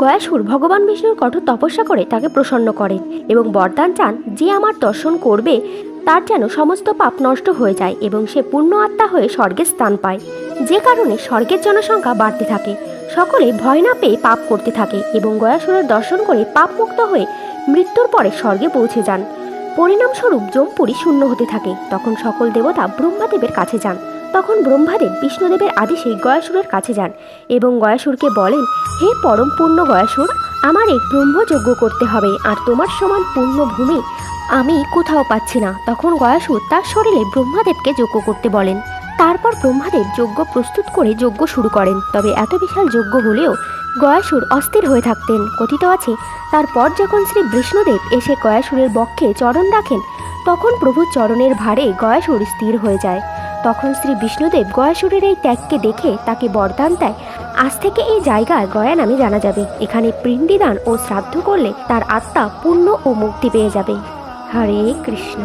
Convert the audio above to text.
গয়াসুর ভগবান বিষ্ণুর কঠোর তপস্যা করে তাকে প্রসন্ন করেন এবং বরদান চান যে আমার দর্শন করবে তার যেন সমস্ত পাপ নষ্ট হয়ে যায় এবং সে পূর্ণ আত্মা হয়ে স্বর্গে স্থান পায়, যে কারণে স্বর্গের জনসংখ্যা বাড়তে থাকে। সকলে ভয় না পেয়ে পাপ করতে থাকে এবং গয়াসুরের দর্শন করে পাপ মুক্ত হয়ে মৃত্যুর পরে স্বর্গে পৌঁছে যান। পরিণামস্বরূপ যমপুরী শূন্য হতে থাকে। তখন সকল দেবতা ব্রহ্মাদেবের কাছে যান। তখন ব্রহ্মাদেব বিষ্ণুদেবের আদেশে গয়াসুরের কাছে যান এবং গয়াসুরকে বলেন, হে পরম পূর্ণ গয়াসুর, আমার এক ব্রহ্মযজ্ঞ করতে হবে, আর তোমার সমান পূর্ণ ভূমি আমি কোথাও পাচ্ছি না। তখন গয়াসুর তার শরীরে ব্রহ্মাদেবকে যজ্ঞ করতে বলেন। তারপর ব্রহ্মাদেব যজ্ঞ প্রস্তুত করে যজ্ঞ শুরু করেন। তবে এত বিশাল যজ্ঞ হলেও গয়াসুর অস্থির হয়ে থাকতেন। কথিত আছে, তারপর যখন শ্রী বিষ্ণুদেব এসে গয়াসুরের বক্ষে চরণ রাখেন, তখন প্রভুর চরণের ভারে গয়াসুর স্থির হয়ে যায়। তখন শ্রী বিষ্ণুদেব গয়াসুরের এই ত্যাগকে দেখে তাকে বরদান দেয়, আজ থেকে এই জায়গায় গয়া নামে জানা যাবে। এখানে পিণ্ডিদান ও শ্রাদ্ধ করলে তার আত্মা পুণ্য ও মুক্তি পেয়ে যাবে। হরে কৃষ্ণ।